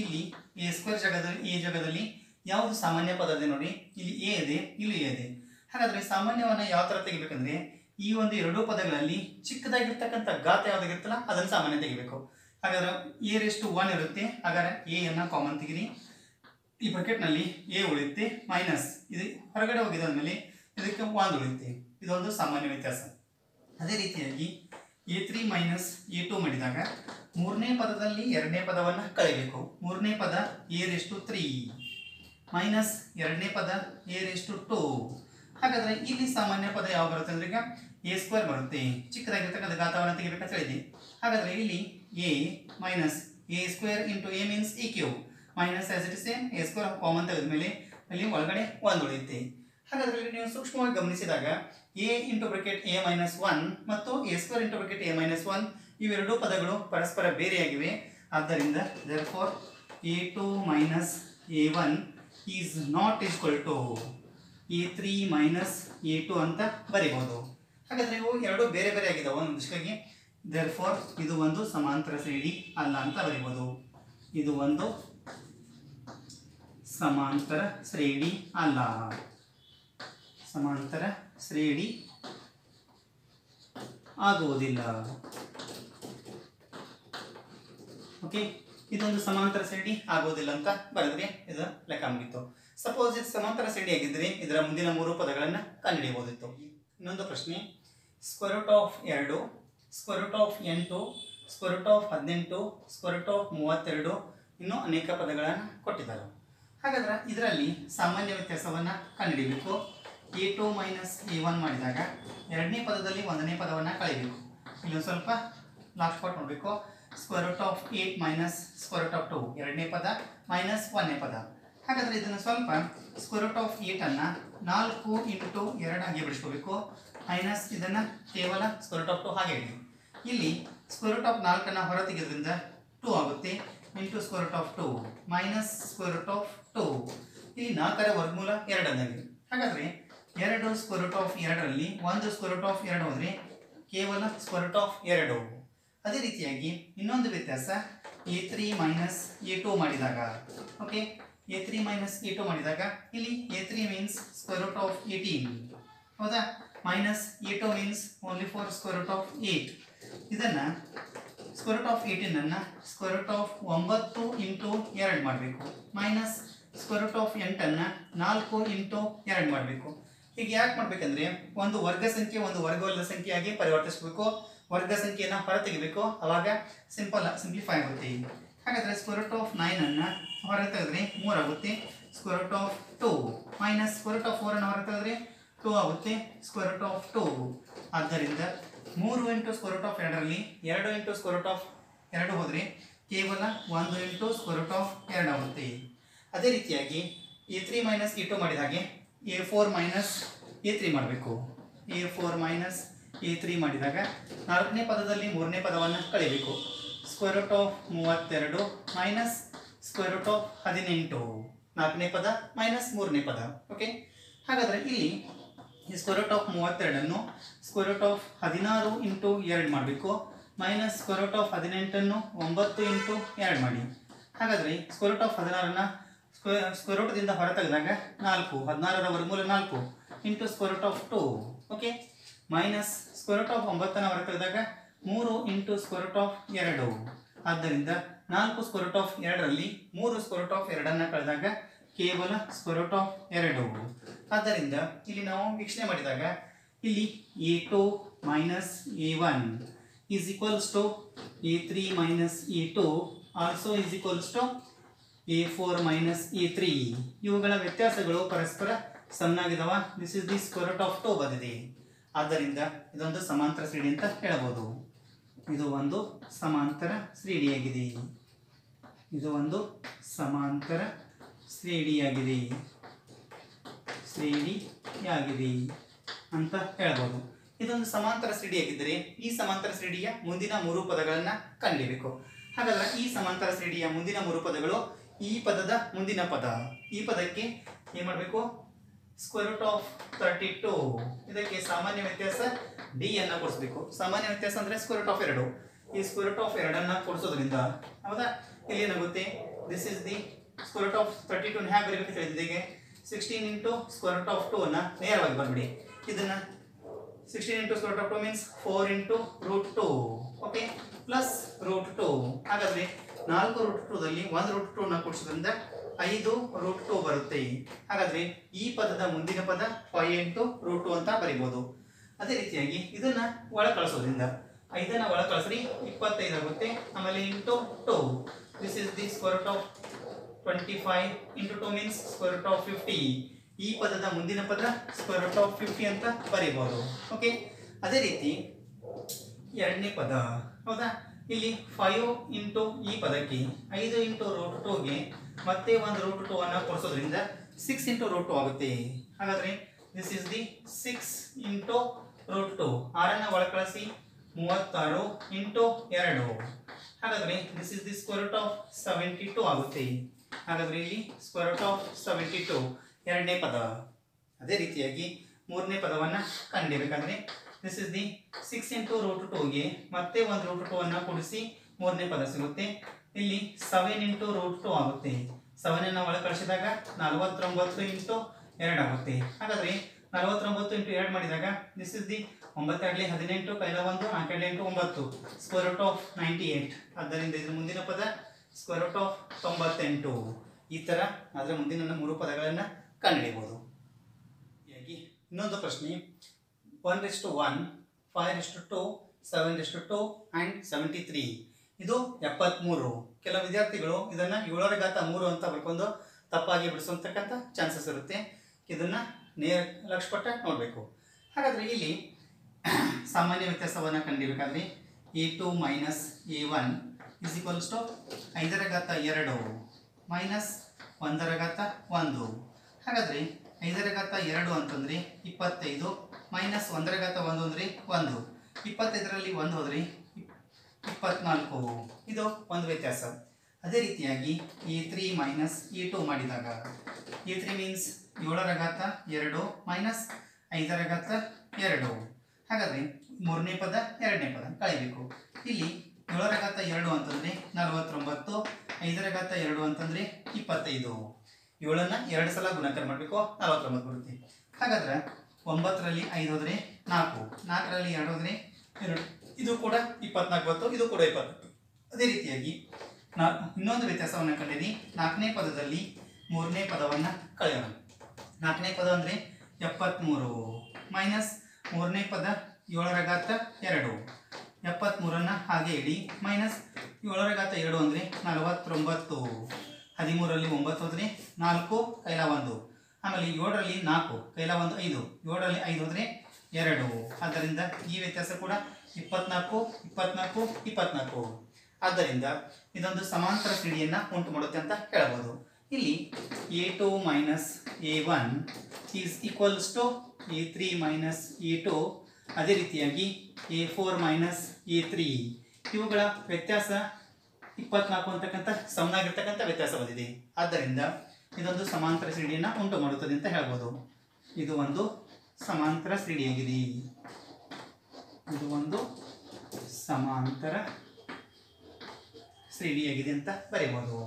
ಇಲ್ಲಿ a ಸ್ಕ್ವೇರ್ ಜಾಗದಲ್ಲಿ ಯಾವುದು ಸಾಮಾನ್ಯ ಪದ ಇದೆ ನೋಡಿ, ಇಲ್ಲಿ a ಇದೆ, ಇಲ್ಲಿ a ಇದೆ. ಹಾಗಾದ್ರೆ ಸಾಮಾನ್ಯವನ್ನು ಯಾವ ತರ ತೆಗಿಬೇಕಂದ್ರೆ ಈ ಒಂದು 2 ಪದಗಳಲ್ಲಿ ಚಿಕ್ಕದಾಗಿರ್ತಕ್ಕಂಥ ಘಾತ ಯಾವ್ದಾಗಿರ್ತಲ್ಲ ಅದನ್ನು ಸಾಮಾನ್ಯ ತೆಗಿಬೇಕು. ಹಾಗಾದ್ರೆ a⁴ ಇರುತ್ತೆ, ಹಾಗಾದ್ರೆ a ಅನ್ನ ಕಾಮನ್ ತೆಗಿರಿ. ಈ ಬ್ರಾಕೆಟ್ನಲ್ಲಿ a ಉಳಿಯುತ್ತೆ, ಮೈನಸ್ ಇದು ಹೊರಗಡೆ ಹೋಗಿದಾದ್ಮೇಲೆ ಇದಕ್ಕೆ 1 ಉಳಿಯುತ್ತೆ. ಇದೊಂದು ಸಾಮಾನ್ಯ ವ್ಯತ್ಯಾಸ. ಅದೇ ರೀತಿಯಾಗಿ a3 ಮೈನಸ್ a2 ಮಾಡಿದಾಗ ಮೂರನೇ ಪದದಲ್ಲಿ ಎರಡನೇ ಪದವನ್ನು ಕಳೆಯಬೇಕು. ಮೂರನೇ ಪದ a⁵ ಮೈನಸ್ ಎರಡನೇ ಪದ a⁵2. ಹಾಗಾದ್ರೆ ಇಲ್ಲಿ ಸಾಮಾನ್ಯ ಪದ ಯಾವ ಬರುತ್ತೆ ಅಂದ್ರೆ ಈಗ a ಸ್ಕ್ವೇರ್ ಬರುತ್ತೆ, ಚಿಕ್ಕದಾಗಿರ್ತಕ್ಕಂಥ ಘಾತವನ್ನು ತೆಗಿಬೇಕಂತ ಹೇಳಿದೆ. ಹಾಗಾದ್ರೆ ಇಲ್ಲಿ a minus a square into a means a cube minus as it is same a square common ತೆಗೆದ್ಮೇಲೆ ಅಲ್ಲಿ ಒಳಗಡೆ 1 ಉಳಿಯುತ್ತೆ. ಹಾಗಾದ್ರೆ ಇಲ್ಲಿ ನೀವು ಸೂಕ್ಷ್ಮವಾಗಿ ಗಮನಿಸಿದಾಗ a into bracket a minus 1 ಮತ್ತು a square into bracket a minus 1 ಇವೆರಡೂ ಪದಗಳು ಪರಸ್ಪರ ಬೇರೆಯಾಗಿವೆ. ಆದ್ದರಿಂದ therefore a2 minus a1 is not equal to a3 minus a2 ಅಂತ ಬರೀಬಹುದು. ಹಾಗಾದ್ರೆ ಇವು ಎರಡು ಬೇರೆ ಬೇರೆ ಆಗಿದಾವೆ ಒಂದೊಂದಕ್ಕಾಗಿ. therefore ಇದು ಒಂದು ಸಮಾಂತರ ಶ್ರೇಣಿ ಅಲ್ಲ ಅಂತ ಬರೀಬಹುದು. ಇದು ಒಂದು ಸಮಾಂತರ ಶ್ರೇಣಿ ಅಲ್ಲ, ಸಮಾಂತರ ಶ್ರೇಣಿ ಆಗುವುದಿಲ್ಲ. ಓಕೆ, ಇದೊಂದು ಸಮಾಂತರ ಶ್ರೇಣಿ ಆಗುವುದಿಲ್ಲ ಅಂತ ಬರೆದ್ರೆ ಇದು ಲೆಕ್ಕ ಮುಗಿತು. ಸಪೋಸ್ ಇದು ಸಮಾಂತರ ಶ್ರೇಣಿ ಆಗಿದ್ದರೆ ಇದರ ಮುಂದಿನ 3 ಪದಗಳನ್ನು ಕಂಡುಹಿಡಿಯಬಹುದಿತ್ತು. ಇನ್ನೊಂದು ಪ್ರಶ್ನೆ, square root of 2, square root of 8, square root of 18, square root of 32 ಇನ್ನೂ ಅನೇಕ ಪದಗಳನ್ನು ಕೊಟ್ಟಿದ್ದಾರೆ. ಹಾಗಾದ್ರೆ ಇದರಲ್ಲಿ ಸಾಮಾನ್ಯ ವ್ಯತ್ಯಾಸವನ್ನು ಕಂಡುಹಿಡಿಯಬೇಕು. a2 ಮೈನಸ್ a1 ಮಾಡಿದಾಗ ಎರಡನೇ ಪದದಲ್ಲಿ ಒಂದನೇ ಪದವನ್ನು ಕಳೆಯಬೇಕು. ಇಲ್ಲೊಂದು ಸ್ವಲ್ಪ ಲಾಸ್ಟ್ ಪಾರ್ಟ್ ನೋಡಬೇಕು. Square root of 8 minus square root of 2 ಎರಡನೇ ಪದ ಮೈನಸ್ 1ನೇ ಪದ. ಹಾಗಾದರೆ ಇದನ್ನು ಸ್ವಲ್ಪ ಸ್ಕ್ವೇರ್ ರೂಟ್ ಆಫ್ 8 ಅನ್ನು 4 ಇಂಟು 2 ಆಗಿ ಬಿಡಿಸ್ಕೋಬೇಕು. ಮೈನಸ್ ಇದನ್ನು ಕೇವಲ ಸ್ಕ್ವೇರ್ ರೂಟ್ ಆಫ್ 2 ಹಾಗೆ ಇಡಿ. ಇಲ್ಲಿ ಸ್ಕ್ವೇರ್ ರೂಟ್ ಆಫ್ 4 ಹೊರ ತೆಗೆದ್ರಿಂದ 2 ಆಗುತ್ತೆ into square root of 2 minus square root of 2. ಇಲ್ಲಿ 4ರ ವರ್ಗಮೂಲ 2 ಅಂದಾಗಿದೆ. ಹಾಗಾದರೆ 2 ಸ್ಕ್ವೇರ್ ರೂಟ್ ಆಫ್ 2ರಲ್ಲಿ 1 ಸ್ಕ್ವೇರ್ ರೂಟ್ ಆಫ್ 2 ಹೋದರೆ ಕೇವಲ ಸ್ಕ್ವೇರ್ ರೂಟ್ ಆಫ್ 2. ಅದೇ ರೀತಿಯಾಗಿ ಇನ್ನೊಂದು ವ್ಯತ್ಯಾಸ a3 ಮೈನಸ್ a2 ಮಾಡಿದಾಗ, ಓಕೆ, a3 ಮೈನಸ್ a2 ಮಾಡಿದಾಗ ಇಲ್ಲಿ a3 means square root of 18, ಹೌದಾ, minus a2 means only for square root of 8. ಇದನ್ನು ಸ್ಕ್ವೇರ್ ರೂಟ್ ಆಫ್ 18ಅನ್ನು ಸ್ಕ್ವೇರ್ ರೂಟ್ ಆಫ್ 9 ಇಂಟು 2 ಮಾಡಬೇಕು, ಮೈನಸ್ ಸ್ಕ್ವೇರ್ ರೂಟ್ ಆಫ್ 8ಅನ್ನು 4 into 2 ಮಾಡಬೇಕು. ಹೀಗೆ ಯಾಕೆ ಮಾಡಬೇಕಂದ್ರೆ ಒಂದು ವರ್ಗ ಸಂಖ್ಯೆ ಒಂದು ವರ್ಗವಲ್ಲದ ಸಂಖ್ಯೆಯಾಗಿ ಪರಿವರ್ತಿಸಬೇಕು, ವರ್ಗ ಸಂಖ್ಯೆಯನ್ನು ಹೊರತೆಗೆಬೇಕು, ಅವಾಗ ಸಿಂಪ್ಲಿಫೈ ಆಗುತ್ತೆ. ಹಾಗಾದರೆ ಸ್ಕ್ವೇರ್ ರೂಟ್ ಆಫ್ 9ಅನ್ನು ಹೊರ ತೆಗೆದ್ರೆ 3 ಆಗುತ್ತೆ, square root of 2 minus square root of 4ಅನ್ನು ಹೊರ ತೆಗೆದ್ರೆ 2 ಆಗುತ್ತೆ, ಸ್ಕ್ವೇರ್ ರೂಟ್ ಆಫ್ 2. ಆದ್ದರಿಂದ 3 ಇಂಟು ಸ್ಕ್ವೇರ್ ರೂಟ್ ಆಫ್ 2ರಲ್ಲಿ 2 ಇಂಟು ಸ್ಕ್ವೇರ್ ರೂಟ್ ಆಫ್ 2 ಹೋದರೆ ಕೇವಲ 1 ಇಂಟು ಸ್ಕ್ವೇರ್ ರೂಟ್ ಆಫ್ 2 ಆಗುತ್ತೆ. ಅದೇ ರೀತಿಯಾಗಿ a3 ಮೈನಸ್ a2 ಮಾಡಿದ ಹಾಗೆ a4 ಮೈನಸ್ a3 ಮಾಡಬೇಕು. a4 ಮೈನಸ್ a3 ಮಾಡಿದಾಗ 4ನೇ ಪದದಲ್ಲಿ 3ನೇ ಪದವನ್ನು ಕಳಿಬೇಕು. Square root of 32 minus square root of 18, 4ನೇ ಪದ ಮೈನಸ್ 3ನೇ ಪದ. ಓಕೆ, ಹಾಗಾದರೆ ಇಲ್ಲಿ ಈ ಸ್ಕ್ವೇರ್ ರೂಟ್ ಆಫ್ 32ಅನ್ನು ಸ್ಕ್ವೇರ್ ರೂಟ್ ಆಫ್ 16 ಇಂಟು 2 ಮಾಡಬೇಕು, ಮೈನಸ್ ಸ್ಕ್ವೇರ್ ರೂಟ್ ಆಫ್ 18ಅನ್ನು 9 ಇಂಟು 2 ಮಾಡಿ. ಹಾಗಾದರೆ ಸ್ಕ್ವೇರ್ ರೂಟ್ ಆಫ್ 16ಅನ್ನು ಸ್ಕ್ವೇರ್ ರೂಟ್ದಿಂದ ಹೊರ ತೆಗೆದಾಗ 4, 16ರ ವರ್ಗಮೂಲ 4 into square root of 2. Okay, minus square root of 9ಅನ್ನು ಹೊರ ತೆಗೆದಾಗ 3 ಇಂಟು ಸ್ಕ್ವೇರ್ ರೂಟ್ ಆಫ್ 2. ಆದ್ದರಿಂದ 4 ಸ್ಕ್ವೇರ್ ರೂಟ್ ಆಫ್ 2ರಲ್ಲಿ 3 ಸ್ಕ್ವೇರ್ ರೂಟ್ ಆಫ್ 2ಅನ್ನು ಕಳೆದಾಗ ಕೇವಲ ಸ್ಕ್ವೇರ್ ರೂಟ್ ಆಫ್ 2. ಆದ್ದರಿಂದ ಇಲ್ಲಿ ನಾವು ವೀಕ್ಷಣೆ ಮಾಡಿದಾಗ ಇಲ್ಲಿ a2 minus a1 is equals to a3 minus a2 also is equals to a4 minus a3. ಇವುಗಳ ವ್ಯತ್ಯಾಸಗಳು ಪರಸ್ಪರ ಸಮನಾಗಿದ್ದಾವ. This is the square root of 2 ಬಂದಿದೆ. ಆದ್ದರಿಂದ ಇದೊಂದು ಸಮಾಂತರ ಶ್ರೇಣಿ ಅಂತ ಹೇಳಬಹುದು. ಇದು ಒಂದು ಸಮಾಂತರ ಶ್ರೇಣಿಯಾಗಿದೆ. ಇದು ಒಂದು ಸಮಾಂತರ ಶ್ರೇಣಿಯಾಗಿದೆ ಅಂತ ಹೇಳಬಹುದು. ಇದೊಂದು ಸಮಾಂತರ ಶ್ರೇಣಿಯಾಗಿದ್ದರೆ ಈ ಸಮಾಂತರ ಶ್ರೇಣಿಯ ಮುಂದಿನ 3 ಪದಗಳನ್ನು ಕಂಡುಹಿಡಿಯಬೇಕು. ಹಾಗಾದರೆ ಈ ಸಮಾಂತರ ಶ್ರೇಣಿಯ ಮುಂದಿನ 3 ಪದಗಳು ಈ ಪದದ ಮುಂದಿನ ಪದ. ಈ ಪದಕ್ಕೆ ಏನು ಮಾಡಬೇಕು? Square root of 32. ಇದಕ್ಕೆ ಸಾಮಾನ್ಯ ವ್ಯತ್ಯಾಸ ಡಿ ಅನ್ನು ಕೊಡಿಸಬೇಕು. ಸಾಮಾನ್ಯ ವ್ಯತ್ಯಾಸ ಅಂದರೆ ಸ್ಕ್ವೇರ್ ರೂಟ್ ಆಫ್ 2. ಈ ಸ್ಕ್ವೇರ್ ರೂಟ್ ಆಫ್ 2ಅನ್ನು ಕೊಡಿಸೋದ್ರಿಂದ, ಹೌದಾ, ಇಲ್ಲಿ ಏನಾಗುತ್ತೆ? This is the square root of 32 ಹೇಗೆ ಬರಬೇಕು ತಿಳಿದಿದೆ. 16 ಇಂಟು ಸ್ಕ್ವೇರ್ ರೂಟ್ ಆಫ್ 2 ಅನ್ನು ನೇರವಾಗಿ ಬಂದ್ಬಿಡಿ. ಇದನ್ನು 16 into square root of 2 means 4 into root 2. Okay, plus root 2. ಹಾಗಾದರೆ 4 ರೂಟ್ 2ದಲ್ಲಿ 1 ರೂಟ್ 2ನ ಕೊಡಿಸೋದ್ರಿಂದ 5 ರೂಟ್ 2 ಬರುತ್ತೆ. ಹಾಗಾದರೆ ಈ ಪದದ ಮುಂದಿನ ಪದ 5 ಇಂಟು ರೂಟ್ 2 ಅಂತ ಬರೀಬೋದು. ಅದೇ ರೀತಿಯಾಗಿ ಇದನ್ನು ಒಳ ಕಳಿಸೋದ್ರಿಂದ 5ಅನ್ನು ಒಳ ಕಳಿಸ್ರಿ 25 ಆಗುತ್ತೆ. ಆಮೇಲೆ into 2. This is the square root of 25 into 2 means square root of 50. ಈ ಪದದ ಮುಂದಿನ ಪದ ಸ್ಕ್ವೇರ್ ರೂಟ್ ಆಫ್ 50 ಅಂತ ಬರೀಬೋದು. ಓಕೆ, ಅದೇ ರೀತಿ ಎರಡನೇ ಪದ, ಹೌದಾ, ಇಲ್ಲಿ 5 ಇಂಟು ಈ ಪದಕ್ಕೆ 5 ಇಂಟು ರೂಟ್ 2ಗೆ ಮತ್ತೆ 1 ರೂಟ್ 2 ಅನ್ನು ಕೊಡಿಸೋದ್ರಿಂದ 6 ಇಂಟು ರೂಟ್ 2 ಆಗುತ್ತೆ. ಹಾಗಾದರೆ this is the 6 into root 2. 6ಅನ್ನು ಒಳ ಕಳಿಸಿ 36 ಇಂಟು 2. ಹಾಗಾದರೆ this is the square root of 72 ಆಗುತ್ತೆ. ಹಾಗಾದರೆ ಇಲ್ಲಿ ಸ್ಕ್ವೇರ್ ರೂಟ್ ಆಫ್ 72 ಎರಡನೇ ಪದ. ಅದೇ ರೀತಿಯಾಗಿ ಮೂರನೇ ಪದವನ್ನು ಕಂಡುಹಿಡಿಯಬೇಕಾದ್ರೆ this is the 6 into root 2ಗೆ ಮತ್ತೆ 1 ರೂಟ್ 2 ಅನ್ನು ಕೂಡಿಸಿ ಮೂರನೇ ಪದ ಸಿಗುತ್ತೆ. ಇಲ್ಲಿ 7 ಇಂಟು ರೂಟ್ 2 ಆಗುತ್ತೆ. 7ಅನ್ನು ಒಳ ಕಳಿಸಿದಾಗ 49 ಇಂಟು 2 ಆಗುತ್ತೆ. ಹಾಗಾದರೆ 49 ಇಂಟು 2 ಮಾಡಿದಾಗ ದಿಸ್ ಇಸ್ ದಿ 9 2 18 ಕೈಲ 1 4 8 9 ಸ್ಕ್ವೇರ್ ರೂಟ್ ಆಫ್ 98. ಆದ್ದರಿಂದ ಇದರ ಮುಂದಿನ ಪದ ಸ್ಕ್ವೇರ್ ರೂಟ್ ಆಫ್ 98. ಈ ಥರ ಅದರ ಮುಂದಿನ 3 ಪದಗಳನ್ನು ಕಂಡುಹಿಡಿಯಬಹುದು. ಹೀಗಾಗಿ ಇನ್ನೊಂದು ಪ್ರಶ್ನೆ 1:1, 5:2, 7:2 ಆ್ಯಂಡ್ 73. ಇದು 73. ಕೆಲವು ವಿದ್ಯಾರ್ಥಿಗಳು ಇದನ್ನು 7/3 ಅಂತ ಬರ್ಕೊಂಡು ತಪ್ಪಾಗಿ ಬಿಡಿಸುವಂತಕ್ಕಂಥ ಚಾನ್ಸಸ್ ಇರುತ್ತೆ. ಇದನ್ನು ಲಕ್ಷ್ಯಪಟ್ಟ ನೋಡಬೇಕು. ಹಾಗಾದರೆ ಇಲ್ಲಿ ಸಾಮಾನ್ಯ ವ್ಯತ್ಯಾಸವನ್ನು ಕಂಡುಹಿಡಿಯಬೇಕಾದ್ರೆ a2 minus a1 is equals to 5/2 minus 1/1. ಹಾಗಾದರೆ 5/2 ಅಂತಂದರೆ 25 ಮೈನಸ್ 1/1 ಅಂದರೆ 1. 25ರಲ್ಲಿ 1 ಹೋದರೆ 24 ಇದು ಒಂದು ವ್ಯತ್ಯಾಸ. ಅದೇ ರೀತಿಯಾಗಿ E3 ಮೈನಸ್ E2 ಮಾಡಿದಾಗ E3 ಮೀನ್ಸ್ 7 ರ ಘಾತ 2 ಮೈನಸ್ 5 ರ ಘಾತ 2. ಹಾಗಾದರೆ ಮೂರನೇ ಪದ ಎರಡನೇ ಪದ ಕಳಿಬೇಕು. ಇಲ್ಲಿ 7 ರ ಘಾತ 2 ಅಂತಂದರೆ 49, 5 ರ ಘಾತ 2 ಅಂತಂದರೆ 25. 7ನ್ನ 2 ಸಲ ಗುಣಾಕಾರ ಮಾಡಬೇಕು, 49 ಬರುತ್ತೆ. ಹಾಗಾದ್ರೆ 9ರಲ್ಲಿ 5 ಹೋದರೆ 4, 4ರಲ್ಲಿ 2 ಹೋದರೆ 2, ಇದು ಕೂಡ 24 ಬಂತು, ಇದು ಕೂಡ 24. ಅದೇ ರೀತಿಯಾಗಿ ಇನ್ನೊಂದು ವ್ಯತ್ಯಾಸವನ್ನು ಕಂಡಿರಿ. 4ನೇ ಪದದಲ್ಲಿ 3ನೇ ಪದವನ್ನು ಕಳೆಯೋಣ. 4ನೇ ಪದ ಅಂದರೆ 73 ಮೈನಸ್ 3ನೇ ಪದ 7 ರ ಘಾತ 2, 73ನ್ನು ಹಾಗೆ ಇಡಿ, ಮೈನಸ್ 7 ರ ಘಾತ 2 ಅಂದರೆ 49. 13ರಲ್ಲಿ 9 ಹೋದರೆ 4 ಕೈಲ 1, ಆಮೇಲೆ 7ರಲ್ಲಿ 4 ಕೈಲ 1 5, 7ರಲ್ಲಿ 5 ಹೋದರೆ 2. ಆದ್ದರಿಂದ ಈ ವ್ಯತ್ಯಾಸ ಕೂಡ 24, 24, 24. ಆದ್ದರಿಂದ ಇದೊಂದು ಸಮಾಂತರ ಶ್ರೇಣಿಯನ್ನು ಉಂಟು ಮಾಡುತ್ತೆ ಅಂತ ಹೇಳಬಹುದು. ಇಲ್ಲಿ A2 minus A1 is equals to A3 minus E2. ಅದೇ ರೀತಿಯಾಗಿ A4 ಮೈನಸ್ A3 ಇವುಗಳ ವ್ಯತ್ಯಾಸ 24 ಅಂತಕ್ಕಂಥ ಸಮನಾಗಿರ್ತಕ್ಕಂಥ ವ್ಯತ್ಯಾಸ ಬಂದಿದೆ. ಆದ್ದರಿಂದ ಇದೊಂದು ಸಮಾಂತರ ಶ್ರೇಣಿಯನ್ನು ಉಂಟು ಮಾಡುತ್ತದೆ ಅಂತ ಹೇಳ್ಬೋದು. ಇದು ಒಂದು ಸಮಾಂತರ ಶ್ರೇಣಿಯಾಗಿದೆ. ಇದು ಒಂದು ಸಮಾಂತರ ಶ್ರೇಣಿಯಾಗಿದೆ ಅಂತ ಬರೆಯಬಹುದು.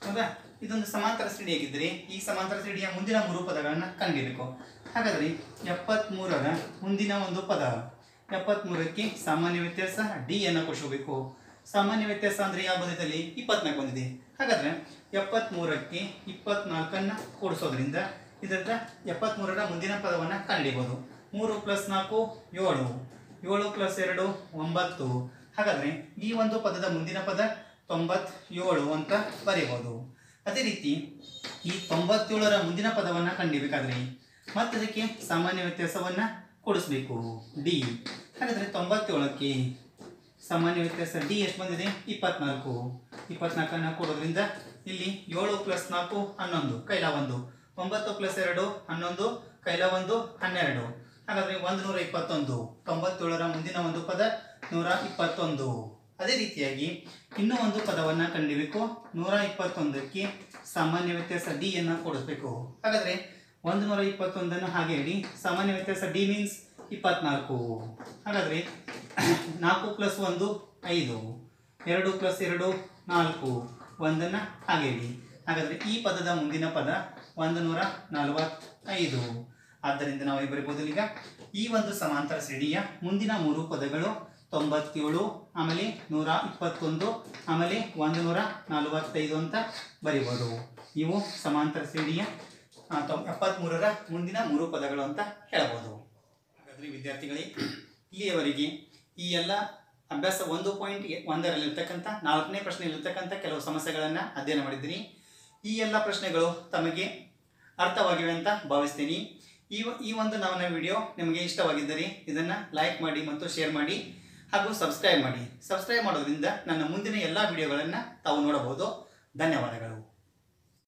ಹೌದಾ? ಇದೊಂದು ಸಮಾಂತರ ಶ್ರೇಣಿಯಾಗಿದ್ದರೆ ಈ ಸಮಾಂತರ ಶ್ರೇಣಿಯ ಮುಂದಿನ 3 ಪದಗಳನ್ನು ಕಂಡುಹಿಡಿಯಬೇಕು. ಹಾಗಾದರೆ 73ರ ಮುಂದಿನ ಒಂದು ಪದ 73ಕ್ಕೆ ಸಾಮಾನ್ಯ ವ್ಯತ್ಯಾಸ ಡಿ ಅನ್ನು ಕೊಡಿಸಬೇಕು. ಸಾಮಾನ್ಯ ವ್ಯತ್ಯಾಸ ಅಂದರೆ ಯಾವ ಬದಿಯಲ್ಲಿ 24 ಬಂದಿದೆ. ಹಾಗಾದರೆ 73ಕ್ಕೆ 24ನ್ನು ಕೂಡಿಸೋದ್ರಿಂದ ಇದರಿಂದ 73ರ ಮುಂದಿನ ಪದವನ್ನು ಕಂಡುಹಿಡಿಯಬಹುದು. 3 + 4 7, 7 + 2 9. ಹಾಗಾದರೆ ಈ ಒಂದು ಪದದ ಮುಂದಿನ ಪದ 97 ಅಂತ ಬರೆಯಬಹುದು. ಅದೇ ರೀತಿ ಈ 97ರ ಮುಂದಿನ ಪದವನ್ನು ಕಂಡುಹಿಡಿಯಬೇಕಾದ್ರೆ ಮತ್ತೆ ಅದಕ್ಕೆ ಸಾಮಾನ್ಯ ವ್ಯತ್ಯಾಸವನ್ನು ಕೂಡಿಸಬೇಕು ಡಿ. ಹಾಗಾದರೆ 97ಕ್ಕೆ ಸಾಮಾನ್ಯ ವ್ಯತ್ಯಾಸ ಡಿ ಎಷ್ಟು ಬಂದಿದೆ? 24. 24ನ್ನು ಕೂಡೋದ್ರಿಂದ ಇಲ್ಲಿ 7 + 4 11 ಕೈಲ 1, 9 + 2 11 ಕೈಲ 1 12. ಹಾಗಾದರೆ 121. 97ರ ಮುಂದಿನ ಒಂದು ಪದ 121. ಅದೇ ರೀತಿಯಾಗಿ ಇನ್ನೂ ಒಂದು ಪದವನ್ನು ಕಂಡುಹಿಡಿಯಬೇಕು. 121ಕ್ಕೆ ಸಾಮಾನ್ಯ ವ್ಯತ್ಯಾಸ ಡಿ ಅನ್ನು ಕೂಡಿಸಬೇಕು. ಹಾಗಾದರೆ 121ನ್ನು ಹಾಗೆ ಇಡಿ. ಸಾಮಾನ್ಯ ವ್ಯತ್ಯಾಸ ಡಿ ಮೀನ್ಸ್ 24. ಹಾಗಾದರೆ 4 + 1 5, 2 + 2 4, 1ನ್ನು ಹಾಗೆ ಇಡಿ. ಹಾಗಾದರೆ ಈ ಪದದ ಮುಂದಿನ ಪದ 145. ಆದ್ದರಿಂದ ನಾವು ಬರೀಬಹುದು ಈಗ ಈ ಒಂದು ಸಮಾಂತರ ಶ್ರೇಣಿಯ ಮುಂದಿನ 3 ಪದಗಳು 97, ಆಮೇಲೆ 121, ಆಮೇಲೆ 145 ಅಂತ ಬರೀಬಹುದು. ಇವು ಸಮಾಂತರ ಶ್ರೇಣಿಯ 73ರ ಮುಂದಿನ 3 ಪದಗಳು ಅಂತ ಹೇಳಬಹುದು. ಹಾಗಾದರೆ ವಿದ್ಯಾರ್ಥಿಗಳೇ, ಇಲ್ಲಿಯವರೆಗೆ ಈ ಎಲ್ಲ ಅಭ್ಯಾಸ 1.1ರಲ್ಲಿರ್ತಕ್ಕಂಥ 4ನೇ ಪ್ರಶ್ನೆಯಲ್ಲಿರ್ತಕ್ಕಂಥ ಕೆಲವು ಸಮಸ್ಯೆಗಳನ್ನು ಅಧ್ಯಯನ ಮಾಡಿದ್ದೀನಿ. ಈ ಎಲ್ಲ ಪ್ರಶ್ನೆಗಳು ತಮಗೆ ಅರ್ಥವಾಗಿವೆ ಅಂತ ಭಾವಿಸ್ತೀನಿ. ಈ ಒಂದು ನನ್ನ ವಿಡಿಯೋ ನಿಮಗೆ ಇಷ್ಟವಾಗಿದ್ದರೆ ಇದನ್ನು ಲೈಕ್ ಮಾಡಿ ಮತ್ತು ಶೇರ್ ಮಾಡಿ ಹಾಗೂ ಸಬ್ಸ್ಕ್ರೈಬ್ ಮಾಡಿ. ಸಬ್ಸ್ಕ್ರೈಬ್ ಮಾಡೋದ್ರಿಂದ ನನ್ನ ಮುಂದಿನ ಎಲ್ಲ ವಿಡಿಯೋಗಳನ್ನು ತಾವು ನೋಡಬಹುದು. ಧನ್ಯವಾದಗಳು.